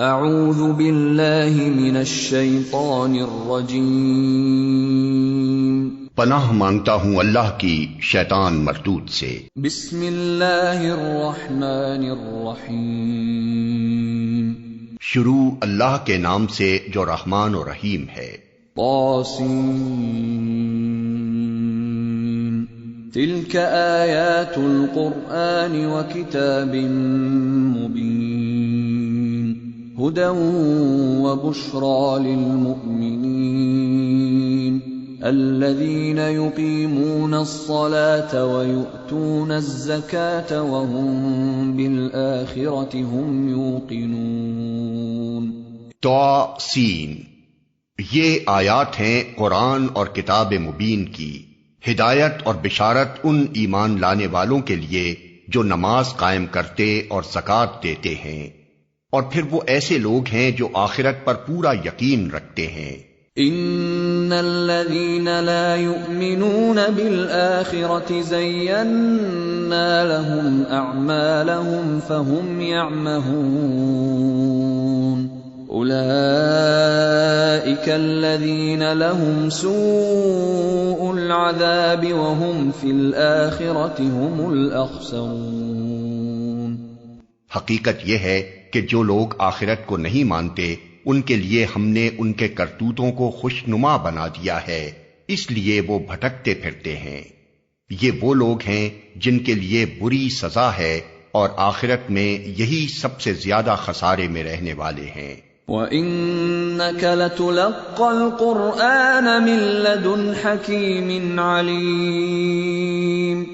اعوذ باللہ من الشیطان الرجیم، پناہ مانگتا ہوں اللہ کی شیطان مردود سے۔ بسم اللہ الرحمن الرحیم، شروع اللہ کے نام سے جو رحمان و رحیم ہے۔ طاسین، تلک آیات القرآن وکتاب مبین، ہدی وبشری للمؤمنین الذین یقیمون الصلاة ویؤتون الزکاة وهم بالآخرة هم یوقنون۔ طاسین، یہ آیات ہیں قرآن اور کتاب مبین کی، ہدایت اور بشارت ان ایمان لانے والوں کے لیے جو نماز قائم کرتے اور زکوٰۃ دیتے ہیں، اور پھر وہ ایسے لوگ ہیں جو آخرت پر پورا یقین رکھتے ہیں۔ ان الذين لا يؤمنون بالآخرة زينا لهم اعمالهم فهم يعمهون اولئك الذين لهم سوء العذاب وهم في الآخرة هم الاخسرون۔ حقیقت یہ ہے کہ جو لوگ آخرت کو نہیں مانتے ان کے لیے ہم نے ان کے کرتوتوں کو خوشنما بنا دیا ہے، اس لیے وہ بھٹکتے پھرتے ہیں۔ یہ وہ لوگ ہیں جن کے لیے بری سزا ہے، اور آخرت میں یہی سب سے زیادہ خسارے میں رہنے والے ہیں۔ وَإِنَّكَ لَتُلَقَّى الْقُرْآنَ مِن لَّدُنْ حَكِيمٍ عَلِيمٍ،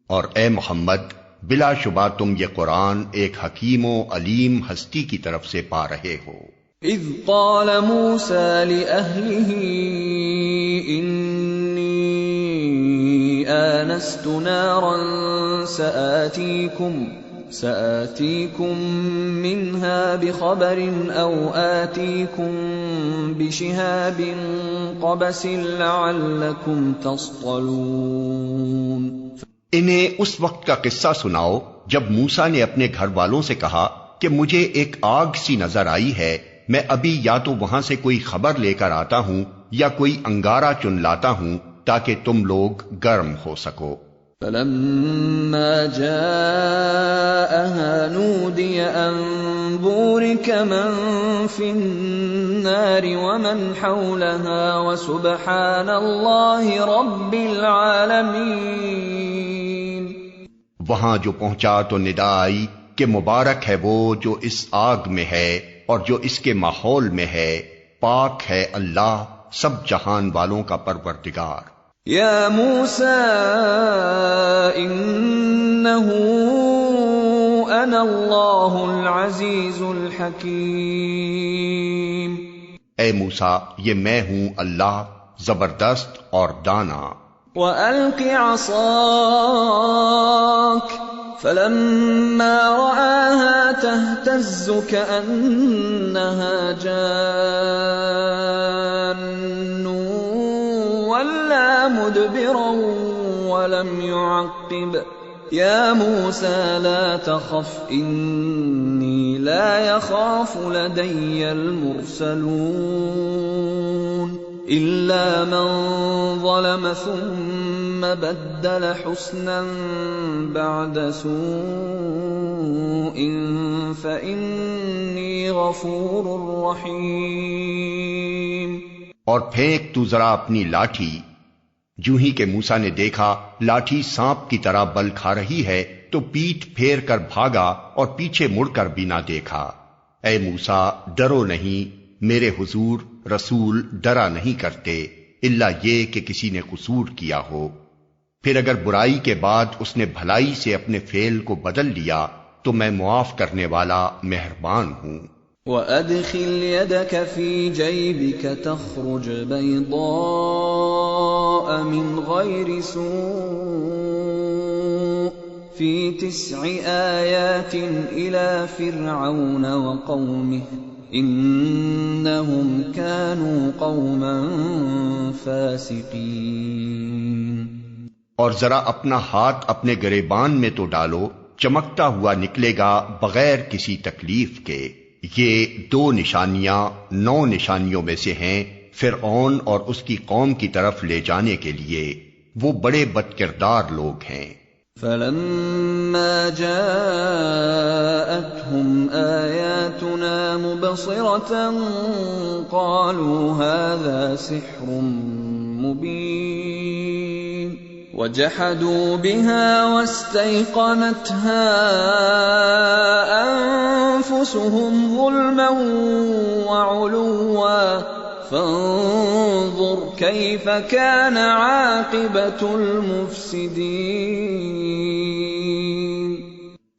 اور اے محمد، بلا شبہ تم یہ قرآن ایک حکیم و علیم ہستی کی طرف سے پا رہے ہو۔ اذ قال موسى لأهله إني آنست نارا سآتيكم منها بخبر أو آتيكم بشهاب قبس لعلكم تصطلون۔ انہیں اس وقت کا قصہ سناؤ جب موسیٰ نے اپنے گھر والوں سے کہا کہ مجھے ایک آگ سی نظر آئی ہے، میں ابھی یا تو وہاں سے کوئی خبر لے کر آتا ہوں یا کوئی انگارہ چن لاتا ہوں تاکہ تم لوگ گرم ہو سکو۔ فلما جاءها نودي أن بورك من في النار ومن حولها وسبحان الله رب العالمين۔ وہاں جو پہنچا تو ندا آئی کہ مبارک ہے وہ جو اس آگ میں ہے اور جو اس کے ماحول میں ہے، پاک ہے اللہ سب جہان والوں کا پروردگار۔ یا موسیٰ انہ انا اللہ العزیز الحکیم۔ اے موسیٰ، یہ میں ہوں اللہ زبردست اور دانا۔ وَأَلْقِ عَصَاكَ فَلَمَّا رَآهَا تَهْتَزُّ كَأَنَّهَا جَانٌّ وَلَّىٰ مُدْبِرًا وَلَمْ يُعَقِّبْ يَا مُوسَىٰ لَا تَخَفْ إِنِّي لَا يَخَافُ لَدَيَّ الْمُرْسَلُونَ إِلَّا مَن ظَلَمَ ثُمَّ بَدَّلَ حُسْنًا بَعْدَ سُوءٍ فَإِنِّي غَفُورٌ رَّحِيمٌ۔ اور پھینک تو ذرا اپنی لاٹھی۔ جو ہی کہ موسیٰ نے دیکھا لاٹھی سانپ کی طرح بل کھا رہی ہے تو پیٹھ پھیر کر بھاگا اور پیچھے مڑ کر بھی نہ دیکھا۔ اے موسیٰ، ڈرو نہیں، میرے حضور رسول ڈرا نہیں کرتے الا یہ کہ کسی نے قصور کیا ہو، پھر اگر برائی کے بعد اس نے بھلائی سے اپنے فعل کو بدل لیا تو میں معاف کرنے والا مہربان ہوں۔ وَأَدْخِلْ يَدَكَ فِي جَيْبِكَ تَخْرُجْ بَيْضَاءَ مِنْ غَيْرِ سُوءٍ فِي 9 آيَاتٍ إِلَى فِرْعَوْنَ وَقَوْمِهِ إِنَّهُمْ كَانُوا قَوْمًا فَاسِقِينَ۔ اور ذرا اپنا ہاتھ اپنے گریبان میں تو ڈالو، چمکتا ہوا نکلے گا بغیر کسی تکلیف کے۔ یہ 2 نشانیاں 9 نشانیوں میں سے ہیں فرعون اور اس کی قوم کی طرف لے جانے کے لیے، وہ بڑے بدکردار لوگ ہیں۔ فَلَمَّا جَاءَتْهُمْ آيَاتُنَا مُبْصِرَةً قَالُوا هَذَا سِحْرٌ مُبِينٌ وَجَحَدُوا بِهَا وَاسْتَيْقَنَتْهَا أَنفُسُهُمْ ظُلْمًا وَعُلُوًّا فانظر كيف كان عاقبة المفسدين۔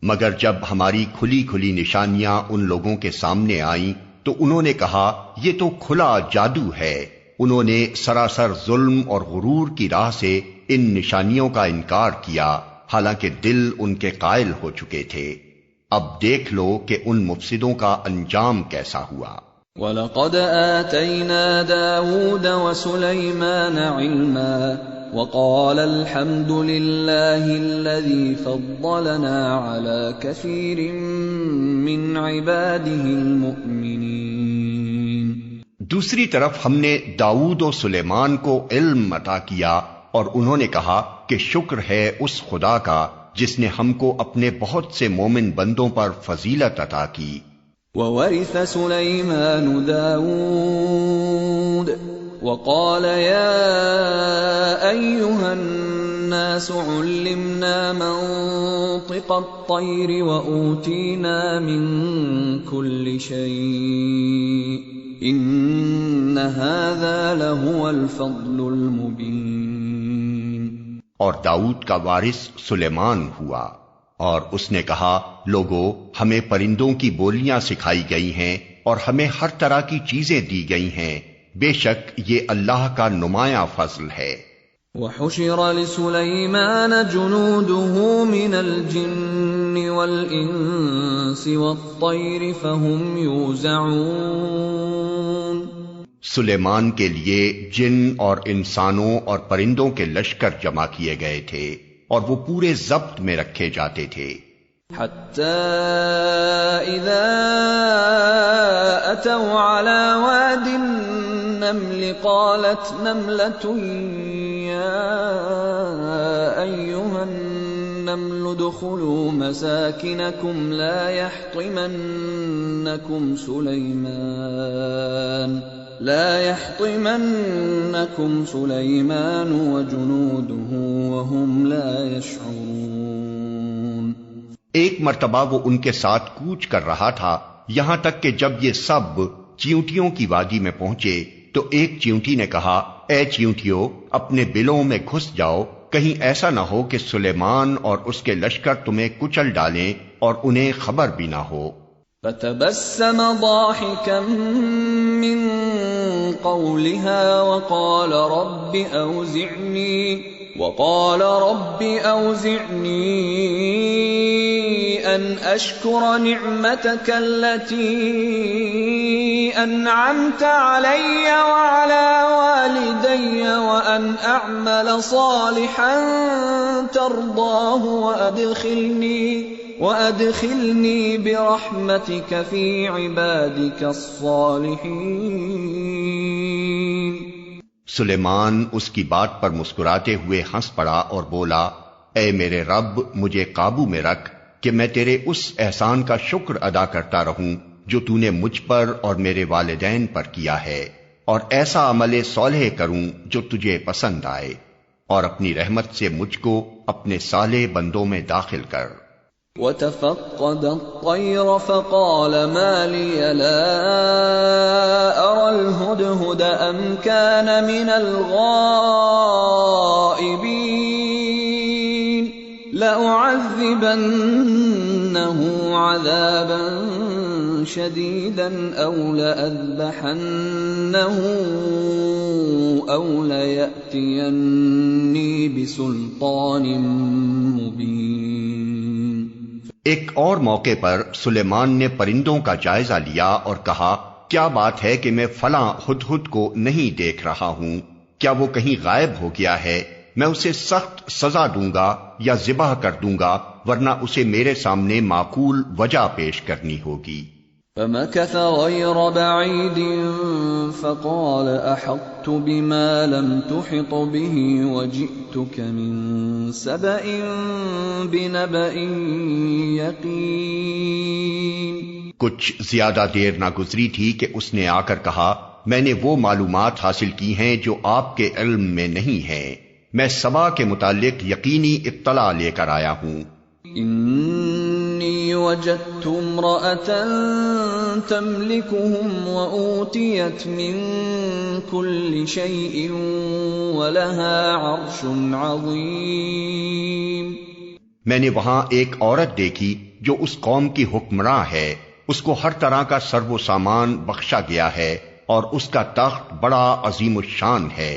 مگر جب ہماری کھلی کھلی نشانیاں ان لوگوں کے سامنے آئیں تو انہوں نے کہا یہ تو کھلا جادو ہے۔ انہوں نے سراسر ظلم اور غرور کی راہ سے ان نشانیوں کا انکار کیا، حالانکہ دل ان کے قائل ہو چکے تھے۔ اب دیکھ لو کہ ان مفسدوں کا انجام کیسا ہوا۔ وَلَقَدْ آتَيْنَا دَاوُودَ وَسُلَيْمَانَ عِلْمًا وَقَالَ الْحَمْدُ لِلَّهِ الَّذِي فَضَّلَنَا عَلَى كَثِيرٍ مِّنْ عِبَادِهِ الْمُؤْمِنِينَ۔ دوسری طرف ہم نے داؤد و سلیمان کو علم عطا کیا اور انہوں نے کہا کہ شکر ہے اس خدا کا جس نے ہم کو اپنے بہت سے مومن بندوں پر فضیلت عطا کی۔ وَوَرِثَ سُلَيْمَانُ دَاوُودَ وَقَالَ يَا أَيُّهَا النَّاسُ عُلِّمْنَا مَنطِقَ الطَّيْرِ وَأُوتِينَا مِن كُلِّ شَيْءٍ إِنَّ هَذَا لَهُوَ الْفَضْلُ الْمُبِينُ۔ اور داؤد کا وارث سلیمان ہوا، اور اس نے کہا لوگو ہمیں پرندوں کی بولیاں سکھائی گئی ہیں اور ہمیں ہر طرح کی چیزیں دی گئی ہیں، بے شک یہ اللہ کا نمایاں فضل ہے۔ وَحُشِرَ لِسُلَيْمَانَ جُنُودُهُ مِنَ الْجِنِّ وَالْإِنسِ وَالطَّيْرِ فَهُمْ يُوزَعُونَ۔ سلیمان کے لیے جن اور انسانوں اور پرندوں کے لشکر جمع کیے گئے تھے اور وہ پورے ضبط میں رکھے جاتے تھے۔ حَتَّى إِذَا أَتَوْا عَلَى وَادِ النَّمْلِ قَالَتْ نَمْلَةٌ يَا أَيُّهَا النَّمْلُ ادْخُلُوا مَسَاكِنَكُمْ لَا يَحْطِمَنَّكُمْ سُلَيْمَانُ وَجُنُودُهُ وَهُمْ لَا يَشْعُرُونَ۔ ایک مرتبہ وہ ان کے ساتھ کوچ کر رہا تھا، یہاں تک کہ جب یہ سب چیونٹیوں کی وادی میں پہنچے تو ایک چیونٹی نے کہا اے چیونٹیوں اپنے بلوں میں گھس جاؤ، کہیں ایسا نہ ہو کہ سلیمان اور اس کے لشکر تمہیں کچل ڈالیں اور انہیں خبر بھی نہ ہو۔ فَتَبَسَّمَ ضَاحِكًا مِّن قَوْلِهَا وَقَالَ رَبِّ أَوْزِعْنِي أَنْ أَشْكُرَ نِعْمَتَكَ الَّتِي أَنْعَمْتَ عَلَيَّ وَعَلَى وَالِدَيَّ وَأَنْ أَعْمَلَ صَالِحًا تَرْضَاهُ وَأَدْخِلْنِي بِرَحْمَتِكَ فِي عِبَادِكَ الصَّالِحِينَ۔ سلیمان اس کی بات پر مسکراتے ہوئے ہنس پڑا اور بولا اے میرے رب مجھے قابو میں رکھ کہ میں تیرے اس احسان کا شکر ادا کرتا رہوں جو تو نے مجھ پر اور میرے والدین پر کیا ہے، اور ایسا عمل صالح کروں جو تجھے پسند آئے، اور اپنی رحمت سے مجھ کو اپنے صالح بندوں میں داخل کر۔ وَتَفَقَّدَ الطَّيْرَ فَقَالَ مَا لِيَ لَا أَرَى الْهُدْهُدَ أَمْ كَانَ مِنَ الْغَائِبِينَ لَأُعَذِّبَنَّهُ عَذَابًا شَدِيدًا أَوْ لَأَذْبَحَنَّهُ أَوْ لَيَأْتِيَنِّي بِسُلْطَانٍ مُبِينٍ۔ ایک اور موقع پر سلیمان نے پرندوں کا جائزہ لیا اور کہا کیا بات ہے کہ میں فلاں ہدہد کو نہیں دیکھ رہا ہوں، کیا وہ کہیں غائب ہو گیا ہے؟ میں اسے سخت سزا دوں گا یا ذبح کر دوں گا، ورنہ اسے میرے سامنے معقول وجہ پیش کرنی ہوگی۔ فمكث غير بعيد فقال أحطت بما لم تحط به وجئتك من سبأ بنبأ يقين. کچھ زیادہ دیر نہ گزری تھی کہ اس نے آ کر کہا میں نے وہ معلومات حاصل کی ہیں جو آپ کے علم میں نہیں ہیں، میں سبا کے متعلق یقینی اطلاع لے کر آیا ہوں. انی وجدت امرأة تملكهم وأوتيت من كل شيء ولها عرش عظيم. میں نے وہاں ایک عورت دیکھی جو اس قوم کی حکمراں ہے، اس کو ہر طرح کا سرو و سامان بخشا گیا ہے اور اس کا تخت بڑا عظیم الشان ہے.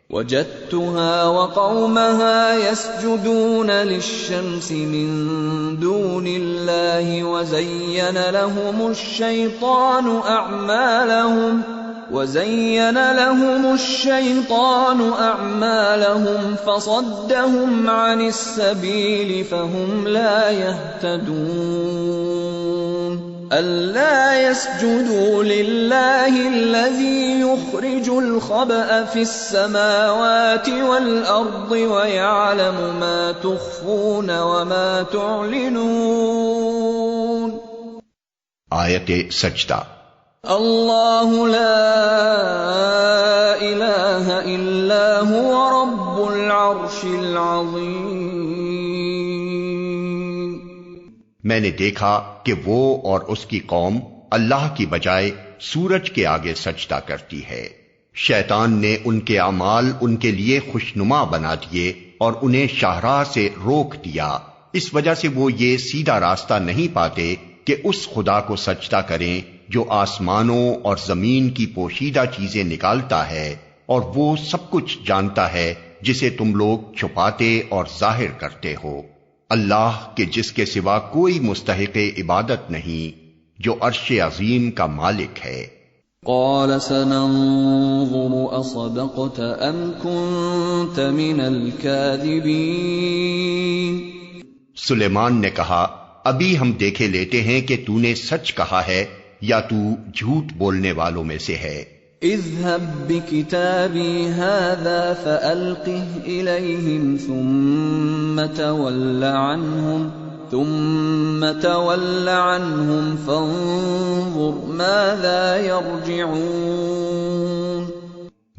وجدتها وقومها يسجدون للشمس من دون الله وزين لهم الشيطان أعمالهم فصدهم عن السبيل فهم لا يهتدون. ألا يسجدوا لله الذي يخرج الخبأ في السماوات والأرض ويعلم ما تخفون وما تعلنون. آیت سجدہ. اللہ لا الہ الا هو رب العرش العظیم. میں نے دیکھا کہ وہ اور اس کی قوم اللہ کی بجائے سورج کے آگے سجدہ کرتی ہے. شیطان نے ان کے اعمال ان کے لیے خوشنما بنا دیے اور انہیں شاہراہ سے روک دیا. اس وجہ سے وہ یہ سیدھا راستہ نہیں پاتے کہ اس خدا کو سجدہ کریں جو آسمانوں اور زمین کی پوشیدہ چیزیں نکالتا ہے اور وہ سب کچھ جانتا ہے جسے تم لوگ چھپاتے اور ظاہر کرتے ہو. اللہ کہ جس کے سوا کوئی مستحق عبادت نہیں، جو عرش عظیم کا مالک ہے. قال سننظر اصدقت ام كنت من الكاذبین. سلیمان نے کہا ابھی ہم دیکھے لیتے ہیں کہ تو نے سچ کہا ہے یا تو جھوٹ بولنے والوں میں سے ہے. اذهب بكتابي هذا فألقه إليهم ثم تول عنهم فانظر ماذا يرجعون.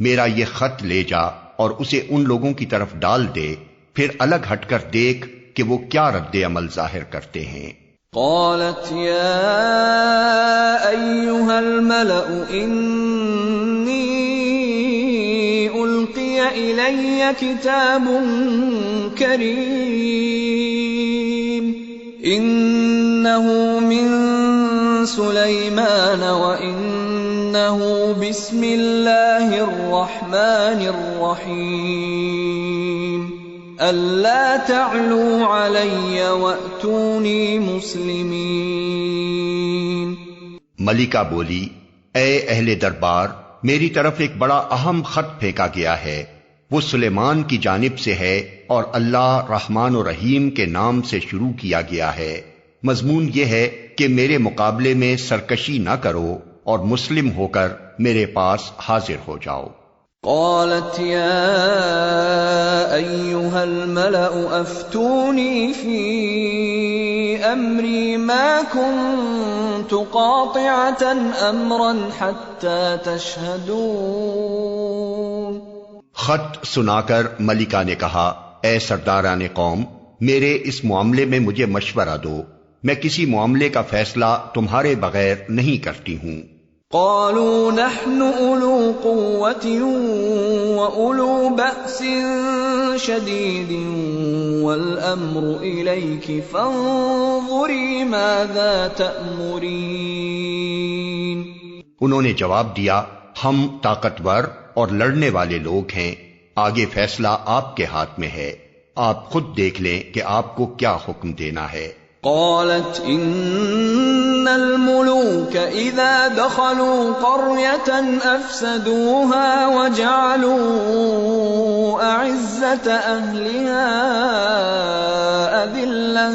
میرا یہ خط لے جا اور اسے ان لوگوں کی طرف ڈال دے، پھر الگ ہٹ کر دیکھ کہ وہ کیا رد عمل ظاہر کرتے ہیں. قالت يا أيها الملأ إني ألقي إلي كتاب كريم إنه من سليمان وإنه بسم الله الرحمن الرحيم ألا تعلوا علي وأتوني مسلمين. ملکہ بولی اے اہل دربار، میری طرف ایک بڑا اہم خط پھینکا گیا ہے، وہ سلیمان کی جانب سے ہے اور اللہ رحمان و رحیم کے نام سے شروع کیا گیا ہے. مضمون یہ ہے کہ میرے مقابلے میں سرکشی نہ کرو اور مسلم ہو کر میرے پاس حاضر ہو جاؤ. قالت يا أيها الملأ أفتوني في أمري ما كنت قاطعة أمرا حتى تشهدون. خط سنا کر ملکہ نے کہا اے سرداران قوم، میرے اس معاملے میں مجھے مشورہ دو، میں کسی معاملے کا فیصلہ تمہارے بغیر نہیں کرتی ہوں. قالوا نحن أولو قوة وأولو بأس شديد والأمر إليك فانظري ماذا تأمرين. انہوں نے جواب دیا ہم طاقتور اور لڑنے والے لوگ ہیں، آگے فیصلہ آپ کے ہاتھ میں ہے، آپ خود دیکھ لیں کہ آپ کو کیا حکم دینا ہے. قالت ان الملوك اذا دخلوا قرية افسدوها وجعلوا اعزة اهلها اذلة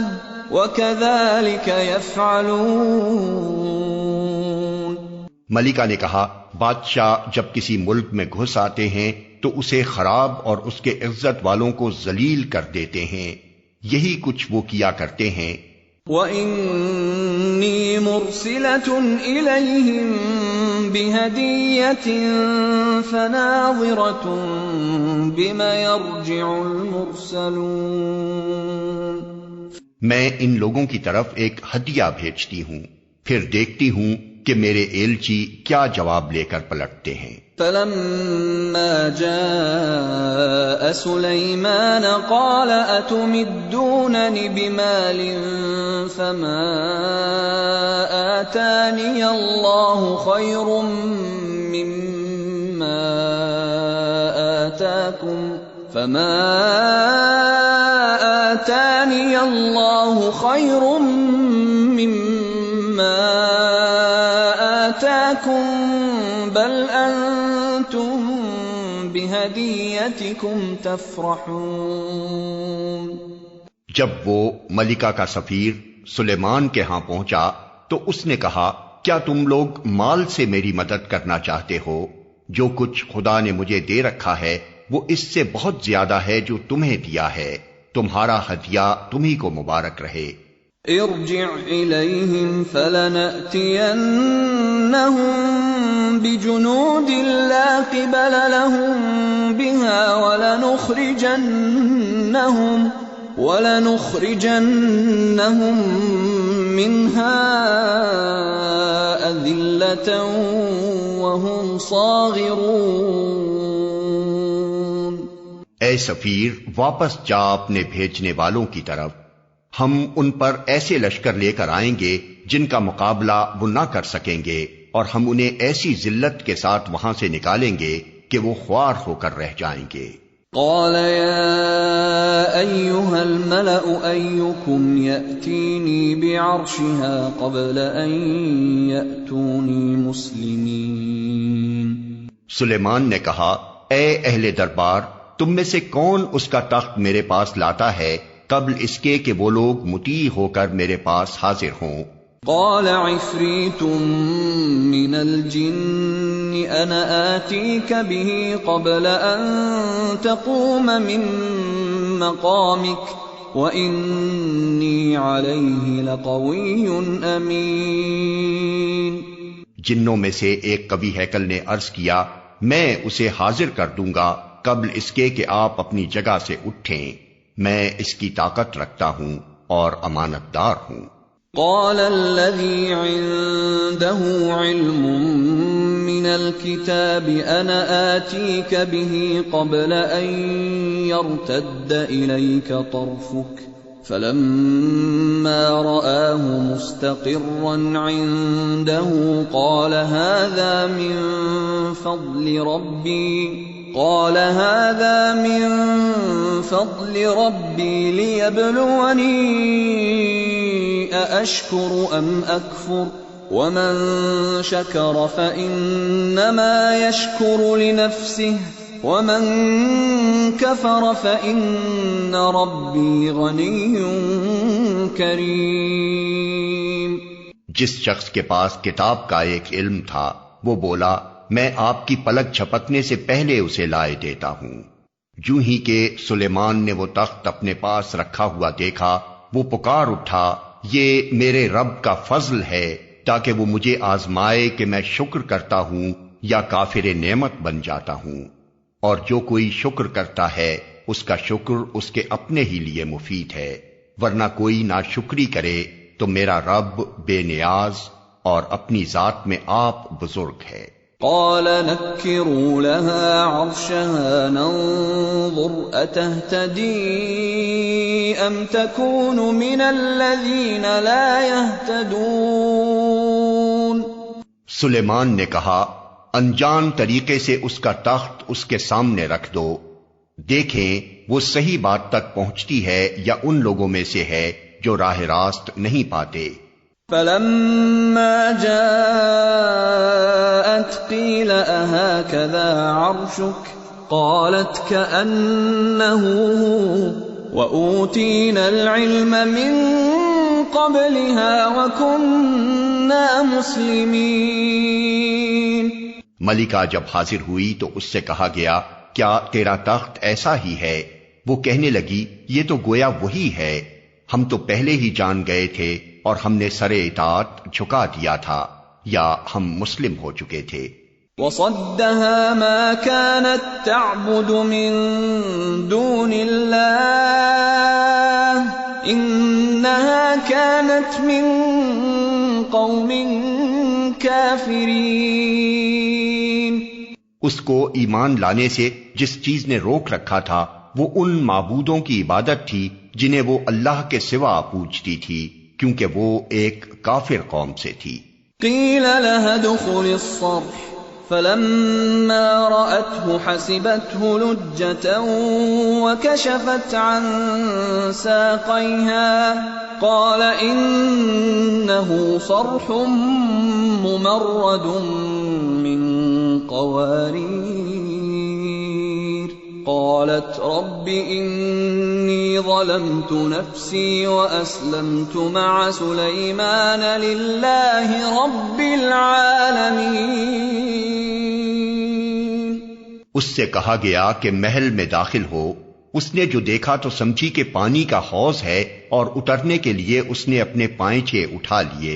وكذلك يفعلون. ملکہ نے کہا، بادشاہ جب کسی ملک میں گھس آتے ہیں تو اسے خراب اور اس کے عزت والوں کو ذلیل کر دیتے ہیں، یہی کچھ وہ کیا کرتے ہیں۔ وَإِنِّي مُرْسِلَةٌ إِلَيْهِمْ بِهَدِيَّةٍ فَنَاظِرَةٌ بِمَ يَرْجِعُ الْمُرْسَلُونَ۔ میں ان لوگوں کی طرف ایک ہدیہ بھیجتی ہوں، پھر دیکھتی ہوں کہ میرے ایلچی کیا جواب لے کر پلٹتے ہیں۔ فَلَمَّا جَاءَ سُلَيْمَانَ قَالَ أَتُمِدُّونَنِ بِمَالٍ فَمَا آتَانِيَ اللَّهُ خَيْرٌ مِّمَّا آتَاكُمْ بل انتم بہدیتکم تفرحون۔ جب وہ ملکہ کا سفیر سلیمان کے ہاں پہنچا تو اس نے کہا، کیا تم لوگ مال سے میری مدد کرنا چاہتے ہو؟ جو کچھ خدا نے مجھے دے رکھا ہے وہ اس سے بہت زیادہ ہے جو تمہیں دیا ہے، تمہارا ہدیہ تمہیں کو مبارک رہے۔ ارجع الیہم فلنأتینہم بجنود لا قبل لهم بها ولنخرجنهم منها أذلة وهم صاغرون۔ اے سفیر، واپس جا اپنے بھیجنے والوں کی طرف، ہم ان پر ایسے لشکر لے کر آئیں گے جن کا مقابلہ وہ نہ کر سکیں گے، اور ہم انہیں ایسی ذلت کے ساتھ وہاں سے نکالیں گے کہ وہ خوار ہو کر رہ جائیں گے۔ قال يا أيها الملأ أيكم يأتيني بعرشها قبل أن يأتوني مسلمين۔ سلیمان نے کہا، اے اہل دربار، تم میں سے کون اس کا تخت میرے پاس لاتا ہے قبل اس کے کہ وہ لوگ مطیع ہو کر میرے پاس حاضر ہوں؟ قال عفریت من الجن انا آتیک به قبل ان تقوم من مقامک وانی علیہ لقوی امین۔ جنوں میں سے ایک کبھی ہیکل نے عرض کیا، میں اسے حاضر کر دوں گا قبل اس کے کہ آپ اپنی جگہ سے اٹھیں، میں اس کی طاقت رکھتا ہوں اور امانت دار ہوں۔ قال الذي عنده علم من الكتاب انا آتيك به قبل ان يرتد اليك طرفك فلما رآه مستقرا عنده قال هذا من فضل ربي ليبلوني أأشكر أم أكفر ومن شكر فإنما يشكر لنفسه ومن كفر فإن ربي غني كريم۔ جس شخص کے پاس کتاب کا ایک علم تھا وہ بولا، میں آپ کی پلک جھپکنے سے پہلے اسے لائے دیتا ہوں۔ جو ہی کہ سلیمان نے وہ تخت اپنے پاس رکھا ہوا دیکھا، وہ پکار اٹھا، یہ میرے رب کا فضل ہے تاکہ وہ مجھے آزمائے کہ میں شکر کرتا ہوں یا کافر نعمت بن جاتا ہوں، اور جو کوئی شکر کرتا ہے اس کا شکر اس کے اپنے ہی لیے مفید ہے، ورنہ کوئی ناشکری کرے تو میرا رب بے نیاز اور اپنی ذات میں آپ بزرگ ہے۔ قال نكروا لها عرشها ننظر أتهتدي أم تكون من الذين لا يهتدون۔ سلیمان نے کہا، انجان طریقے سے اس کا تخت اس کے سامنے رکھ دو، دیکھیں وہ صحیح بات تک پہنچتی ہے یا ان لوگوں میں سے ہے جو راہ راست نہیں پاتے۔ فلما جاءت قيل أهكذا عرشك قالت كأنه وأوتينا العلم من قبلها وكنا كنا مسلمين. ملکہ جب حاضر ہوئی تو اس سے کہا گیا کیا تیرا تخت ایسا ہی ہے؟ وہ کہنے لگی یہ تو گویا وہی ہے، ہم تو پہلے ہی جان گئے تھے اور ہم نے سر اطاعت جھکا دیا تھا یا ہم مسلم ہو چکے تھے. وصدها ما كانت تعبد من دون الله انها كانت من قوم كافرين. اس کو ایمان لانے سے جس چیز نے روک رکھا تھا وہ ان معبودوں کی عبادت تھی جنہیں وہ اللہ کے سوا پوجتی تھی، کیونکہ وہ ایک کافر قوم سے تھی. قیل لها ادخل الصرح فلما رأته حسبته لجة وكشفت عن ساقيها قال إنه صرح ممرد من قوارير قالت رب إني ظلمت نفسي وأسلمت مع سليمان لله رب العالمين. اس سے کہا گیا کہ محل میں داخل ہو. اس نے جو دیکھا تو سمجھی کہ پانی کا حوض ہے اور اترنے کے لیے اس نے اپنے پائنچے اٹھا لیے.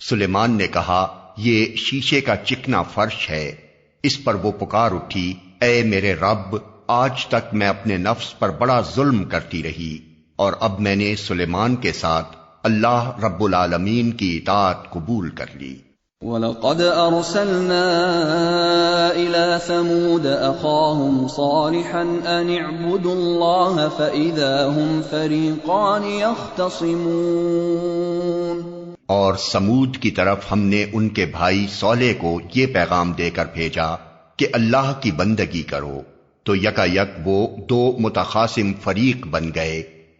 سلیمان نے کہا یہ شیشے کا چکنا فرش ہے. اس پر وہ پکار اٹھی اے میرے رب، آج تک میں اپنے نفس پر بڑا ظلم کرتی رہی اور اب میں نے سلیمان کے ساتھ اللہ رب العالمین کی اطاعت قبول کر لی. وَلَقَدْ أَرْسَلْنَا إِلَى ثَمُودَ أَخَاهُمْ صَالِحًا أَنِ اعْبُدُوا اللَّهَ فَإِذَا هُمْ فَرِيقَانِ يَخْتَصِمُونَ. اور سمود کی طرف ہم نے ان کے بھائی صالح کو یہ پیغام دے کر بھیجا کہ اللہ کی بندگی کرو، تو یکا یک وہ دو متخاصم فریق بن گئے.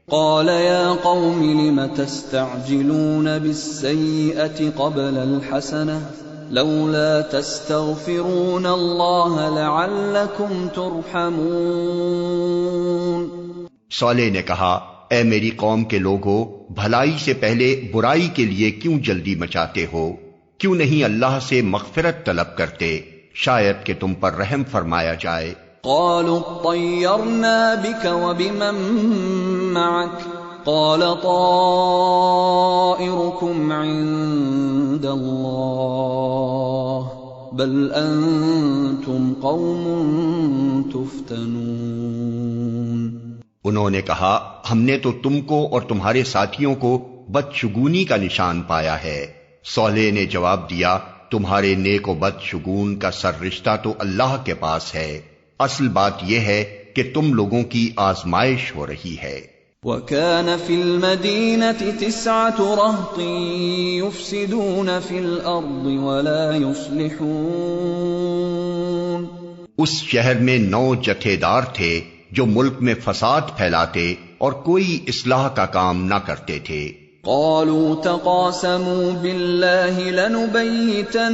قال يا قوم لم تستعجلون بالسيئة قبل الحسنة لولا تستغفرون الله لعلكم ترحمون. صالح نے کہا اے میری قوم کے لوگو، بھلائی سے پہلے برائی کے لیے کیوں جلدی مچاتے ہو؟ کیوں نہیں اللہ سے مغفرت طلب کرتے، شاید کہ تم پر رحم فرمایا جائے. قالوا اطيرنا بك وبمن معك قال طائركم عند الله بل انتم قوم تفتنون. انہوں نے کہا ہم نے تو تم کو اور تمہارے ساتھیوں کو بدشگونی کا نشان پایا ہے. صالح نے جواب دیا تمہارے نیک و بدشگون کا سر رشتہ تو اللہ کے پاس ہے، اصل بات یہ ہے کہ تم لوگوں کی آزمائش ہو رہی ہے. وَكَانَ فِي الْمَدِينَةِ 9 رَهْطٍ يُفْسِدُونَ فِي الْأَرْضِ وَلَا يُصْلِحُونَ. اس شہر میں 9 جتھے دار تھے جو ملک میں فساد پھیلاتے اور کوئی اصلاح کا کام نہ کرتے تھے. قالوا تقاسموا بالله لنبيتنه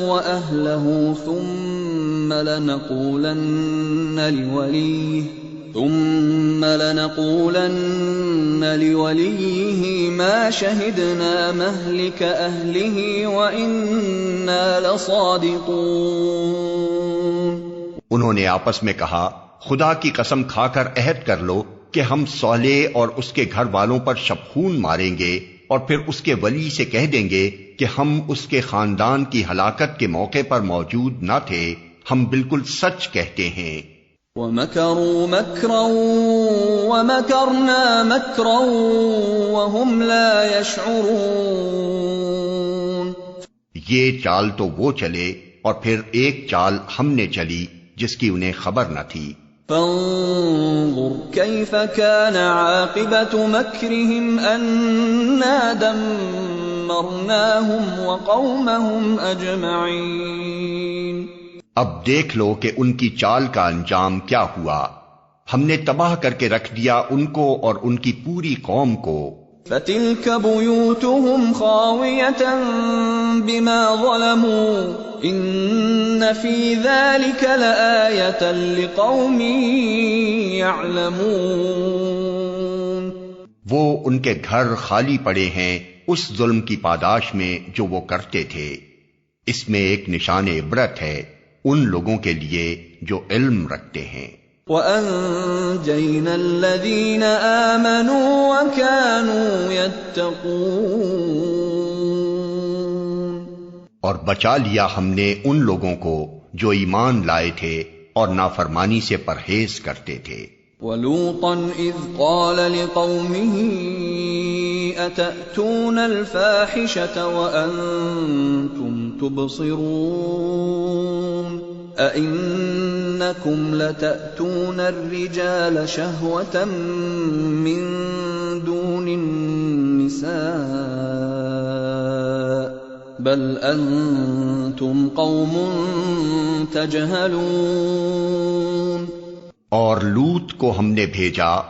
وأهله ثم لنقولن لوليه ما شهدنا مهلك أهله وإنا لصادقون. انہوں نے آپس میں کہا خدا کی قسم کھا کر عہد کر لو کہ ہم صالح اور اس کے گھر والوں پر شبخون ماریں گے اور پھر اس کے ولی سے کہہ دیں گے کہ ہم اس کے خاندان کی ہلاکت کے موقع پر موجود نہ تھے، ہم بالکل سچ کہتے ہیں. وَمَكَرُوا مَكْرًا وَمَكَرْنَا مَكْرًا وَهُمْ لَا يَشْعُرُونَ. یہ چال تو وہ چلے اور پھر ایک چال ہم نے چلی جس کی انہیں خبر نہ تھی. فانظر كيف كان عاقبة مكرهم أنا دمرناهم وقومهم أجمعين. اب دیکھ لو کہ ان کی چال کا انجام کیا ہوا. ہم نے تباہ کر کے رکھ دیا ان کو اور ان کی پوری قوم کو. فَتِلْكَ بُيُوتُهُمْ خَاوِيَةً بِمَا ظَلَمُوا إِنَّ فِي ذَلِكَ لَآيَةً لِقَوْمٍ يَعْلَمُونَ. وہ ان کے گھر خالی پڑے ہیں اس ظلم کی پاداش میں جو وہ کرتے تھے۔ اس میں ایک نشان عبرت ہے ان لوگوں کے لیے جو علم رکھتے ہیں۔ وَأَنجَيْنَا الَّذِينَ آمَنُوا وَكَانُوا يَتَّقُونَ، اور بچا لیا ہم نے ان لوگوں کو جو ایمان لائے تھے اور نافرمانی سے پرہیز کرتے تھے۔ وَلُوطًا إِذْ قَالَ لِقَوْمِهِ أَتَأْتُونَ الْفَاحِشَةَ وَأَنْتُمْ تُبْصِرُونَ أَإِنَّكُمْ لَتَأْتُونَ الرِّجَالَ شَهْوَةً مِّن دُونِ النِّسَاءِ بَلْ أَنْتُمْ قَوْمٌ تَجْهَلُونَ۔ اور لوط کو ہم نے بھیجا،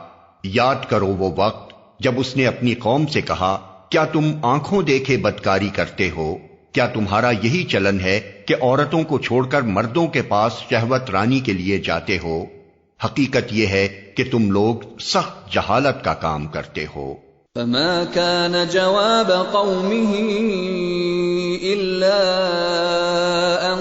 یاد کرو وہ وقت جب اس نے اپنی قوم سے کہا، کیا تم آنکھوں دیکھے بدکاری کرتے ہو؟ کیا تمہارا یہی چلن ہے کہ عورتوں کو چھوڑ کر مردوں کے پاس شہوت رانی کے لیے جاتے ہو؟ حقیقت یہ ہے کہ تم لوگ سخت جہالت کا کام کرتے ہو۔ فما كان جواب قومه إلا أن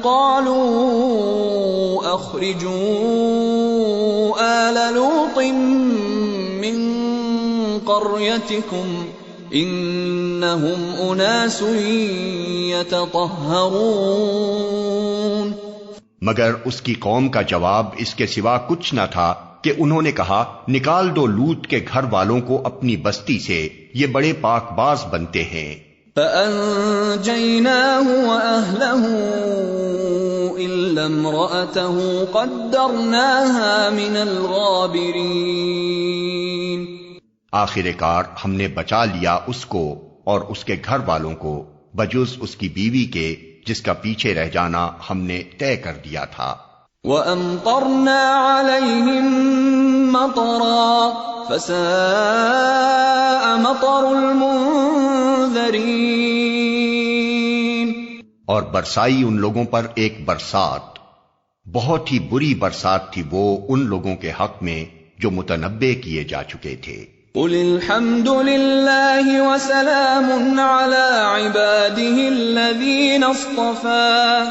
قالوا أخرجوا آل لوط من قريتكم إنهم أناس يتطهرون۔ مگر اس کی قوم کا جواب اس کے سوا کچھ نہ تھا کہ انہوں نے کہا، نکال دو لوط کے گھر والوں کو اپنی بستی سے، یہ بڑے پاک باز بنتے ہیں۔ فَأَنجَيْنَاهُ وَأَهْلَهُ إِلَّا امْرَأَتَهُ قَدَّرْنَاهَا مِنَ الْغَابِرِينَ۔ آخر کار ہم نے بچا لیا اس کو اور اس کے گھر والوں کو بجز اس کی بیوی کے جس کا پیچھے رہ جانا ہم نے طے کر دیا تھا۔ وَأَمْطَرْنَا عَلَيْهِمْ مَطَرًا فَسَاءَ مَطَرُ الْمُنذَرِينَ۔ اور برسائی ان لوگوں پر ایک برسات، بہت ہی بری برسات تھی وہ ان لوگوں کے حق میں جو متنبع کیے جا چکے تھے۔ قُلِ الْحَمْدُ لِلَّهِ وَسَلَامٌ عَلَى عِبَادِهِ الَّذِينَ اصْطَفَىٰ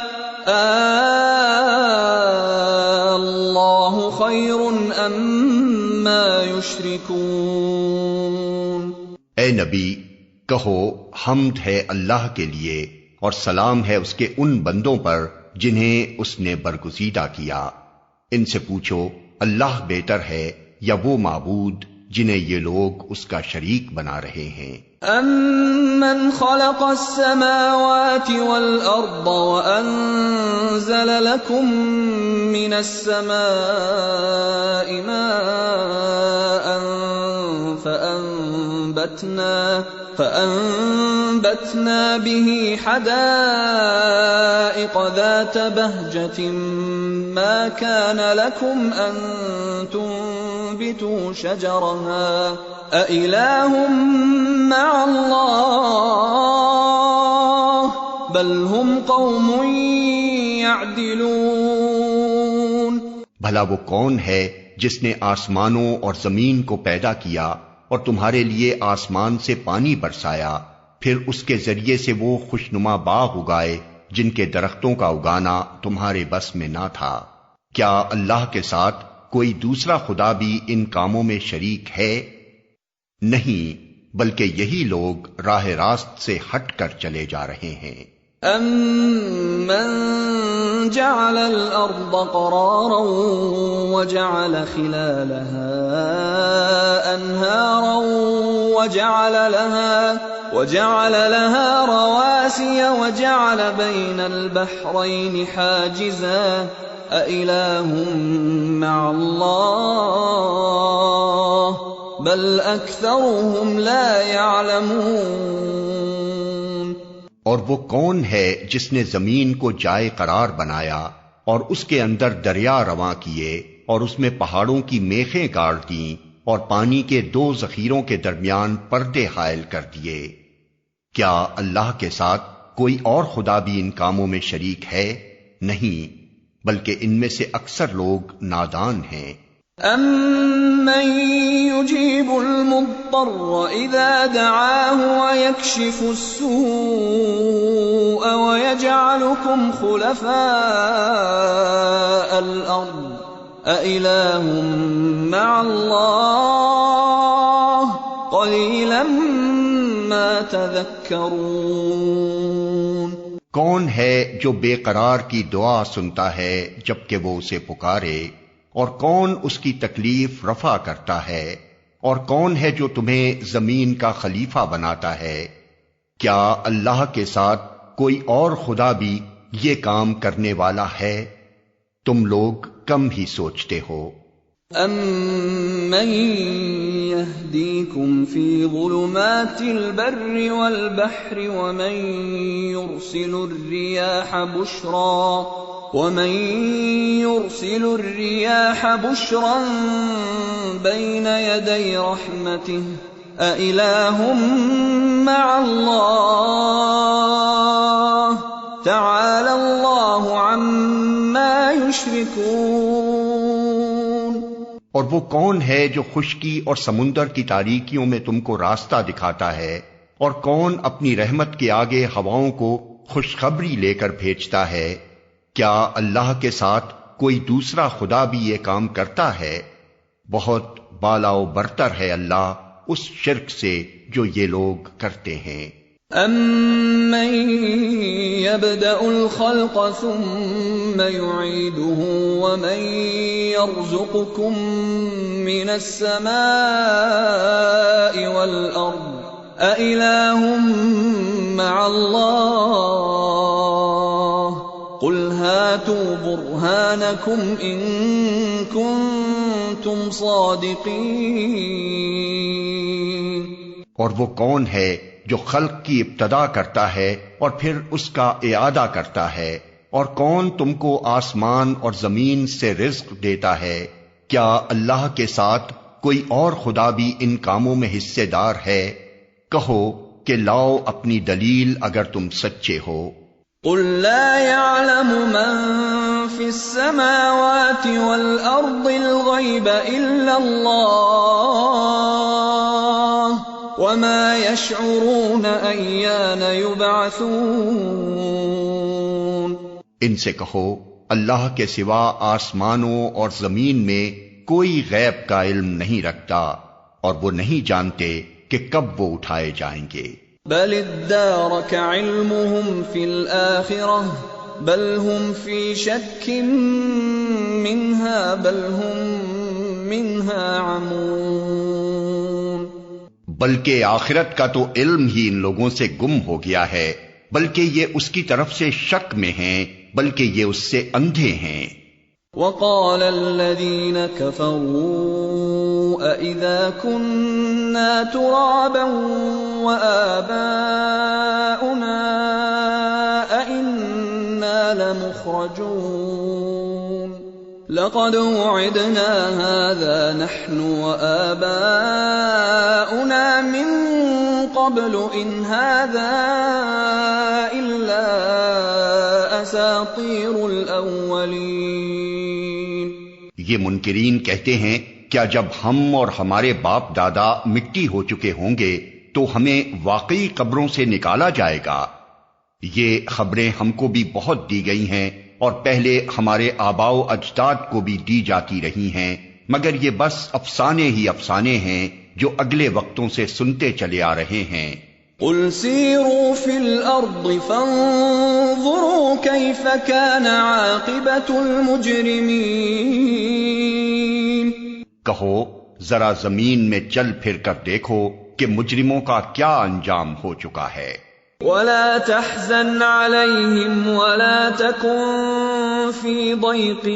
اللَّهُ خَيْرٌ أَمَّا يُشْرِكُونَ۔ اے نبی کہو، حمد ہے اللہ کے لیے اور سلام ہے اس کے ان بندوں پر جنہیں اس نے برگزیدہ کیا۔ ان سے پوچھو، اللہ بہتر ہے یا وہ معبود جنہیں یہ لوگ اس کا شریک بنا رہے ہیں؟ أَمَّنْ خَلَقَ السَّمَاوَاتِ وَالْأَرْضَ وَأَنزَلَ لَكُم مِّنَ السَّمَاءِ مَاءً فَأَنبَتْنَا بِهِ حَدَائِقَ ذَاتَ بَهْجَةٍ مَا كَانَ لَكُمْ أَن تُنبِتُوا شَجَرَهَا أَإِلَٰهٌ مَّعَ اللَّهِ بَلْ هُمْ قَوْمٌ يَعْدِلُونَ۔ بھلا وہ کون ہے جس نے آسمانوں اور زمین کو پیدا کیا اور تمہارے لیے آسمان سے پانی برسایا، پھر اس کے ذریعے سے وہ خوشنما باغ اگائے جن کے درختوں کا اگانا تمہارے بس میں نہ تھا؟ کیا اللہ کے ساتھ کوئی دوسرا خدا بھی ان کاموں میں شریک ہے؟ نہیں، بلکہ یہی لوگ راہ راست سے ہٹ کر چلے جا رہے ہیں۔ أَمَّنْ جَعَلَ الْأَرْضَ قَرَارًا وَجَعَلَ خِلَالَهَا أَنْهَارًا وَجَعَلَ لَهَا رَوَاسِيَ وَجَعَلَ بَيْنَ الْبَحْرَيْنِ حَاجِزًا أَإِلَٰهٌ مَّعَ اللَّهِ بَلْ أَكْثَرُهُمْ لَا يَعْلَمُونَ۔ اور وہ کون ہے جس نے زمین کو جائے قرار بنایا اور اس کے اندر دریا رواں کیے اور اس میں پہاڑوں کی میخیں گاڑ دیں اور پانی کے دو ذخیروں کے درمیان پردے حائل کر دیے؟ کیا اللہ کے ساتھ کوئی اور خدا بھی ان کاموں میں شریک ہے؟ نہیں، بلکہ ان میں سے اکثر لوگ نادان ہیں۔ أَمَّن يُجِيبُ الْمُضْطَرَّ إِذَا دَعَاهُ وَيَكْشِفُ السُّوءَ وَيَجْعَلُكُمْ خُلَفَاءَ الْأَرْضِ أَإِلَٰهٌ مَّعَ اللَّهِ قَلِيلًا مَّا تَذَكَّرُونَ۔ کون ہے جو بے قرار کی دعا سنتا ہے جبکہ وہ اسے پکارے، اور کون اس کی تکلیف رفع کرتا ہے، اور کون ہے جو تمہیں زمین کا خلیفہ بناتا ہے؟ کیا اللہ کے ساتھ کوئی اور خدا بھی یہ کام کرنے والا ہے؟ تم لوگ کم ہی سوچتے ہو۔ أَمَّن يَهْدِيكُمْ فِي ظُلُمَاتِ الْبَرِّ وَالْبَحْرِ وَمَن يُرْسِلُ الرِّيَاحَ بُشْرًا بَيْنَ يَدَيْ رَحْمَتِهِ أَإِلَٰهٌ مَّعَ اللَّهِ تَعَالَى اللَّهُ عَمَّا يُشْرِكُونَ۔ اور وہ کون ہے جو خشکی اور سمندر کی تاریکیوں میں تم کو راستہ دکھاتا ہے، اور کون اپنی رحمت کے آگے ہواؤں کو خوشخبری لے کر بھیجتا ہے؟ کیا اللہ کے ساتھ کوئی دوسرا خدا بھی یہ کام کرتا ہے؟ بہت بالا و برتر ہے اللہ اس شرک سے جو یہ لوگ کرتے ہیں۔ أَمَّن يَبْدَأُ الْخَلْقَ ثُمَّ يُعِيدُهُ وَمَن يَرْزُقُكُم مِّنَ السَّمَاءِ وَالْأَرْضِ أَإِلَٰهٌ مَّعَ اللَّهِ قُلْ هَاتُوا بُرْهَانَكُمْ إِن كُنتُمْ صَادِقِينَ۔ اور وہ کون ہے جو خلق کی ابتدا کرتا ہے اور پھر اس کا اعادہ کرتا ہے، اور کون تم کو آسمان اور زمین سے رزق دیتا ہے؟ کیا اللہ کے ساتھ کوئی اور خدا بھی ان کاموں میں حصے دار ہے؟ کہو کہ لاؤ اپنی دلیل اگر تم سچے ہو۔ قُل لَّا يَعْلَمُ مَن فِي السَّمَاوَاتِ وَالْأَرْضِ الْغَيْبَ إِلَّا اللَّهُ وَمَا يَشْعُرُونَ أَيَّانَ يُبْعَثُونَ۔ ان سے کہو اللہ کے سوا آسمانوں اور زمین میں کوئی غیب کا علم نہیں رکھتا، اور وہ نہیں جانتے کہ کب وہ اٹھائے جائیں گے۔ بل ادارك علمهم في الآخرة بل هم في شك منها بل هم منها عمون۔ بلکہ آخرت کا تو علم ہی ان لوگوں سے گم ہو گیا ہے، بلکہ یہ اس کی طرف سے شک میں ہیں، بلکہ یہ اس سے اندھے ہیں۔ وقال الذين كفروا أإذا كنا ترابا وآباؤنا أإنا لمخرجون لقد وعدنا هذا نحن وآباؤنا من قبل إن هذا إلا أساطير الأولين۔ یہ منکرین کہتے ہیں کیا جب ہم اور ہمارے باپ دادا مٹی ہو چکے ہوں گے تو ہمیں واقعی قبروں سے نکالا جائے گا؟ یہ خبریں ہم کو بھی بہت دی گئی ہیں اور پہلے ہمارے آباء و اجداد کو بھی دی جاتی رہی ہیں، مگر یہ بس افسانے ہی افسانے ہیں جو اگلے وقتوں سے سنتے چلے آ رہے ہیں۔ قل سیروا فی الارض فانظروا کیف کان عاقبۃ المجرمین۔ کہو ذرا زمین میں چل پھر کر دیکھو کہ مجرموں کا کیا انجام ہو چکا ہے۔ ولا تحزن علیہم ولا تکن فی ضیق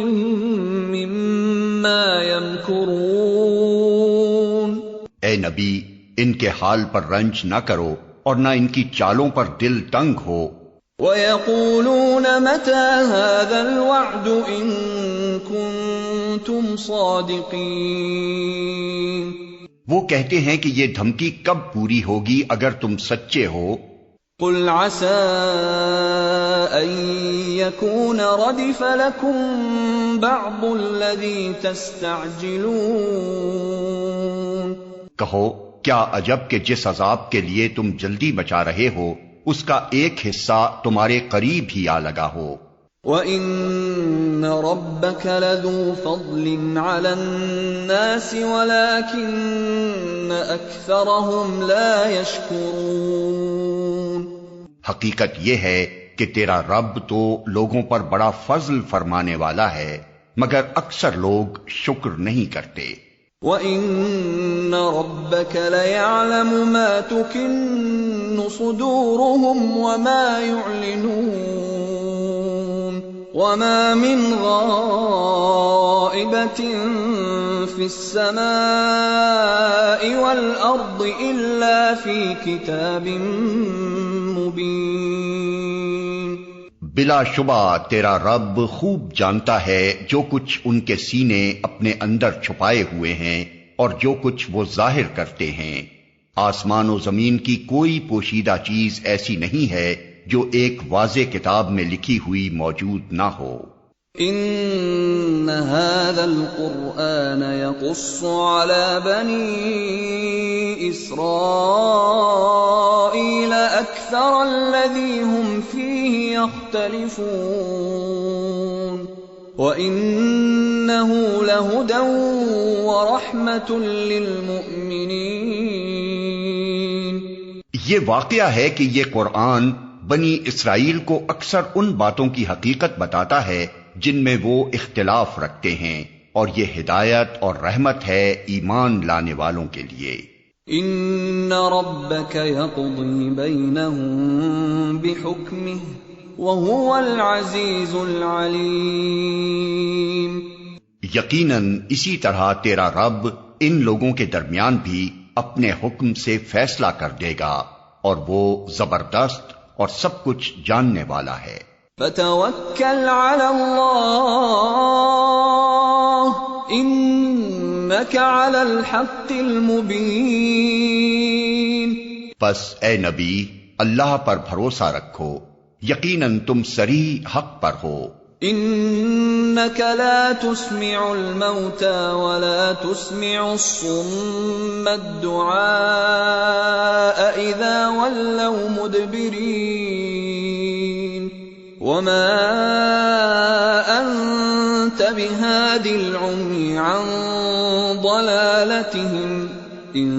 مما یمکرون۔ اے نبی، ان کے حال پر رنج نہ کرو اور نہ ان کی چالوں پر دل تنگ ہو۔ وَيَقُولُونَ مَتَى هَذَا الْوَعْدُ إِن كُنتُمْ صَادِقِينَ۔ وہ کہتے ہیں کہ یہ دھمکی کب پوری ہوگی اگر تم سچے ہو۔ قل عسى أن يكون ردف لكم بعض الذي تستعجلون. کہو کیا عجب کہ جس عذاب کے لیے تم جلدی مچا رہے ہو اس کا ایک حصہ تمہارے قریب ہی آ لگا ہو. وَإِنَّ رَبَّكَ لَذُو فَضْلٍ عَلَى النَّاسِ وَلَكِنَّ أَكْثَرَهُمْ لَا يَشْكُرُونَ. حقیقت یہ ہے کہ تیرا رب تو لوگوں پر بڑا فضل فرمانے والا ہے مگر اکثر لوگ شکر نہیں کرتے. وَإِنَّ رَبَّكَ لَيَعْلَمُ مَا تُكِنُّ صُدُورُهُمْ وَمَا يُعْلِنُونَ. وَمَا مِنْ غَائِبَةٍ فِي السَّمَاءِ وَالْأَرْضِ إِلَّا فِي كِتَابٍ مُبِينٍ. بلا شبہ تیرا رب خوب جانتا ہے جو کچھ ان کے سینے اپنے اندر چھپائے ہوئے ہیں اور جو کچھ وہ ظاہر کرتے ہیں. آسمان و زمین کی کوئی پوشیدہ چیز ایسی نہیں ہے جو ایک واضح کتاب میں لکھی ہوئی موجود نہ ہو. ان هذا القرآن يقص على بني اسرائيل اكثر الذي هم فيه يختلفون وانه لهدى ورحمة للمؤمنين. یہ واقعہ ہے کہ یہ قرآن بنی اسرائیل کو اکثر ان باتوں کی حقیقت بتاتا ہے جن میں وہ اختلاف رکھتے ہیں اور یہ ہدایت اور رحمت ہے ایمان لانے والوں کے لیے. ان ربك يقضي بينهم بحكمه وهو العزيز العليم. یقیناً اسی طرح تیرا رب ان لوگوں کے درمیان بھی اپنے حکم سے فیصلہ کر دے گا اور وہ زبردست اور سب کچھ جاننے والا ہے. فتوکل علی اللہ انک علی الحق المبین. پس اے نبی اللہ پر بھروسہ رکھو یقیناً تم صریح حق پر ہو. انک لا تسمع الموتى ولا تسمع الصم الدعاء اذا ولوا مدبرین وما انت بهاد العمي عن ضلالتهم ان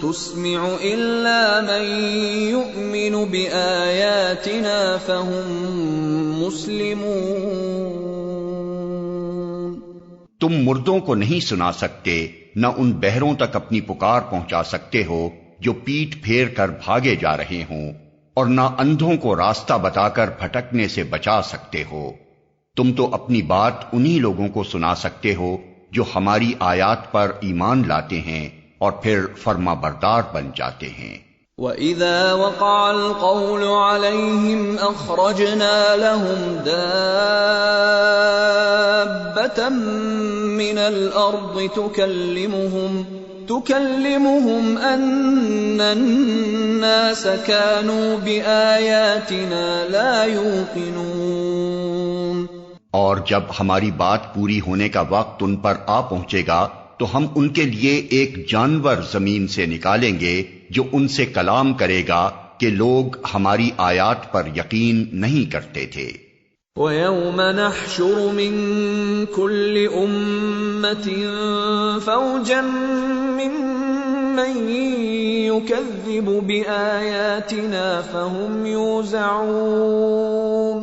تسمع الا من يؤمن بآياتنا فهم مسلمون. تم مردوں کو نہیں سنا سکتے نہ ان بہروں تک اپنی پکار پہنچا سکتے ہو جو پیٹ پھیر کر بھاگے جا رہے ہوں اور نہ اندھوں کو راستہ بتا کر بھٹکنے سے بچا سکتے ہو. تم تو اپنی بات انہی لوگوں کو سنا سکتے ہو جو ہماری آیات پر ایمان لاتے ہیں اور پھر فرما بردار بن جاتے ہیں. وَإِذَا وَقَعَ الْقَوْلُ عَلَيْهِمْ أَخْرَجْنَا لَهُمْ دَابَّةً مِّنَ الْأَرْضِ تُكَلِّمُهُمْ أَنَّ النَّاسَ كَانُوا بِآيَاتِنَا لَا يُوقِنُونَ. اور جب ہماری بات پوری ہونے کا وقت ان پر آ پہنچے گا تو ہم ان کے لیے ایک جانور زمین سے نکالیں گے جو ان سے کلام کرے گا کہ لوگ ہماری آیات پر یقین نہیں کرتے تھے. وَيَوْمَ نَحْشُرُ مِن كُلِّ أُمَّةٍ فَوْجًا مِّمَّن يُكَذِّبُ بِآيَاتِنَا فَهُمْ يُوزَعُونَ.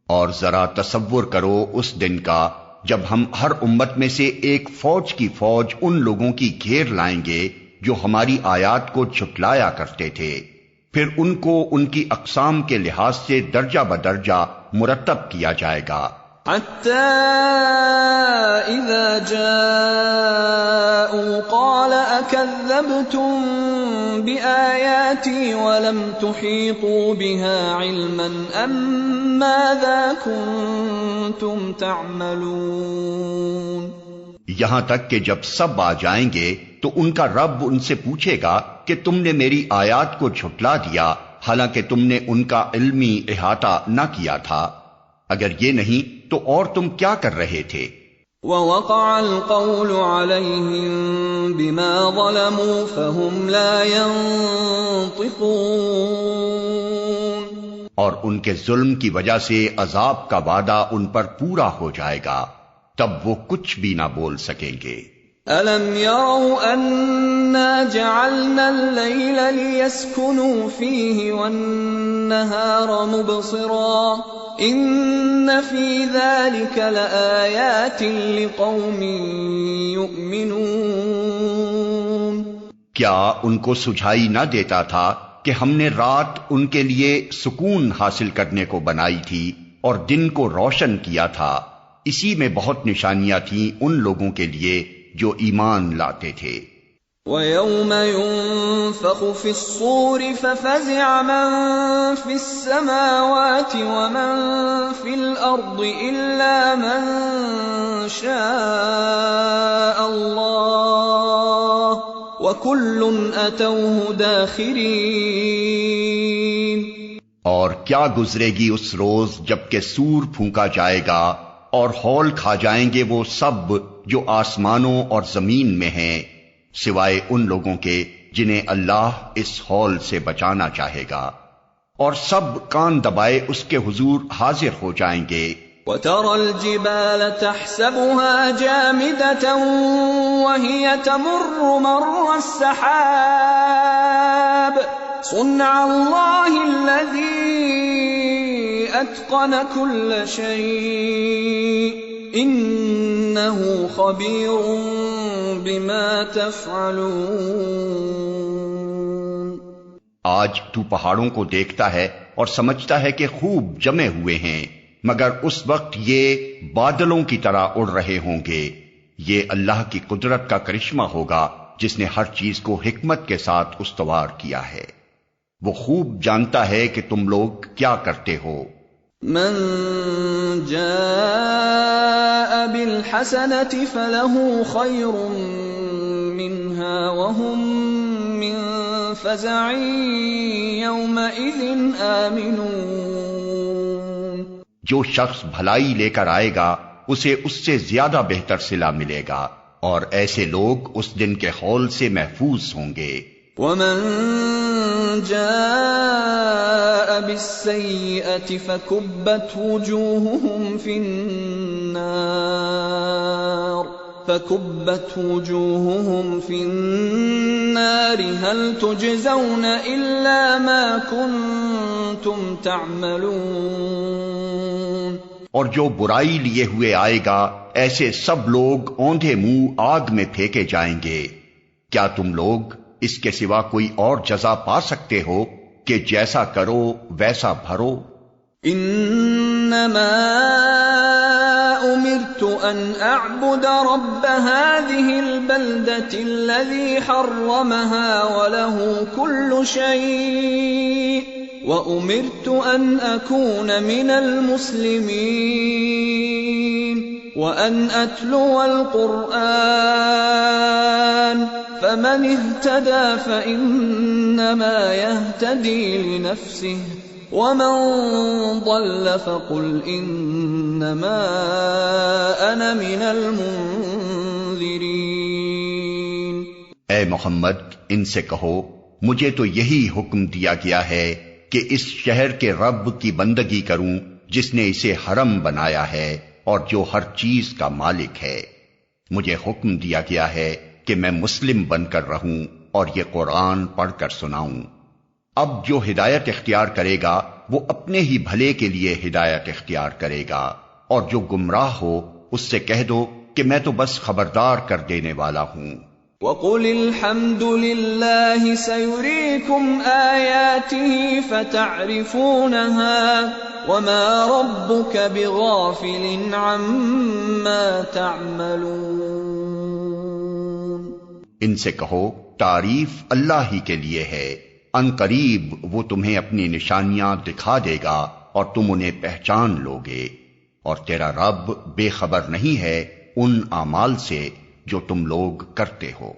اور ذرا تصور کرو اس دن کا جب ہم ہر امت میں سے ایک فوج کی فوج ان لوگوں کی گھیر لائیں گے جو ہماری آیات کو جھٹلایا کرتے تھے. پھر ان کو ان کی اقسام کے لحاظ سے درجہ بدرجہ مرتب کیا جائے گا. حَتَّى إِذَا جَاءُوا قَالَ أَكَذَّبْتُم بِآيَاتِي وَلَمْ تُحِيطُوا بِهَا عِلْمًا أَمْ مَاذَا كُنتُمْ تَعْمَلُونَ. یہاں تک کہ جب سب آ جائیں گے تو ان کا رب ان سے پوچھے گا کہ تم نے میری آیات کو جھٹلا دیا حالانکہ تم نے ان کا علمی احاطہ نہ کیا تھا. اگر یہ نہیں تو اور تم کیا کر رہے تھے؟ وَوَقَعَ الْقَوْلُ عَلَيْهِمْ بِمَا ظَلَمُوا فَهُمْ لَا يَنطِقُونَ. اور ان کے ظلم کی وجہ سے عذاب کا وعدہ ان پر پورا ہو جائے گا، تب وہ کچھ بھی نہ بول سکیں گے. أَلَمْ يَرَوْا أَنَّا جَعَلْنَا اللَّيْلَ لِيَسْكُنُوا فِيهِ وَالنَّهَارَ مُبْصِرًا إِنَّ فِي ذَلِكَ لَآيَاتٍ لِقَوْمٍ يُؤْمِنُونَ. کیا ان کو سجھائی نہ دیتا تھا کہ ہم نے رات ان کے لیے سکون حاصل کرنے کو بنائی تھی اور دن کو روشن کیا تھا؟ اسی میں بہت نشانیاں تھیں ان لوگوں کے لیے جو ایمان لاتے تھے. وَيَوْمَ يُنفَخُ فِي الصُّورِ فَفَزِعَ مَن فِي السَّمَاوَاتِ وَمَن فِي الْأَرْضِ إِلَّا مَن شَاءَ اللَّهُ وَكُلٌّ أَتَوْهُ دَاخِرِينَ. اور کیا گزرے گی اس روز جب کہ سور پھونکا جائے گا اور ہول کھا جائیں گے وہ سب جو آسمانوں اور زمین میں ہیں، سوائے ان لوگوں کے جنہیں اللہ اس ہول سے بچانا چاہے گا، اور سب کان دبائے اس کے حضور حاضر ہو جائیں گے. وَتَرَى الْجِبَالَ تَحْسَبُهَا جَامِدَةً وَهِيَ تَمُرُّ مَرَّ السَّحَابِ صُنْعَ اللَّهِ الَّذِي أَتْقَنَ كُلَّ شَيْءٍ إِنَّهُ خَبِيرٌ بِمَا تَفْعَلُونَ. آج تو پہاڑوں کو دیکھتا ہے اور سمجھتا ہے کہ خوب جمے ہوئے ہیں، مگر اس وقت یہ بادلوں کی طرح اڑ رہے ہوں گے. یہ اللہ کی قدرت کا کرشمہ ہوگا جس نے ہر چیز کو حکمت کے ساتھ استوار کیا ہے. وہ خوب جانتا ہے کہ تم لوگ کیا کرتے ہو. من جاء بالحسنة فله خير منها وهم من فزع يومئذ آمنون. جو شخص بھلائی لے کر آئے گا اسے اس سے زیادہ بہتر صلہ ملے گا، اور ایسے لوگ اس دن کے ہول سے محفوظ ہوں گے. ومن جاء بالسيئة فكبت وجوههم في النار هل تجزون إلا ما كنتم تعملون. اور جو برائی لیے ہوئے آئے گا ایسے سب لوگ اوندھے منہ آگ میں پھینکے جائیں گے. کیا تم لوگ اس کے سوا کوئی اور جزا پا سکتے ہو کہ جیسا کرو ویسا بھرو؟ انما امرت ان اعبد رب هذه البلدة الذي حرمها وله كل شيء وامرت ان اكون من المسلمين وان اتلو القرآن فمن اهتدى فإنما يهتدي لنفسه ومن ضل فقل إنما أنا من المنذرين. اے محمد ان سے کہو مجھے تو یہی حکم دیا گیا ہے کہ اس شہر کے رب کی بندگی کروں جس نے اسے حرم بنایا ہے اور جو ہر چیز کا مالک ہے. مجھے حکم دیا گیا ہے کہ میں مسلم بن کر رہوں اور یہ قرآن پڑھ کر سناؤں. اب جو ہدایت اختیار کرے گا وہ اپنے ہی بھلے کے لیے ہدایت اختیار کرے گا، اور جو گمراہ ہو اس سے کہہ دو کہ میں تو بس خبردار کر دینے والا ہوں. وَقُلِ الْحَمْدُ لِلَّهِ سَيُرِيكُمْ آيَاتِهِ فَتَعْرِفُونَهَا وَمَا رَبُّكَ بِغَافِلٍ عَمَّا تَعْمَلُونَ. ان سے کہو تعریف اللہ ہی کے لیے ہے، ان قریب وہ تمہیں اپنی نشانیاں دکھا دے گا اور تم انہیں پہچان لوگے، اور تیرا رب بے خبر نہیں ہے ان اعمال سے جو تم لوگ کرتے ہو.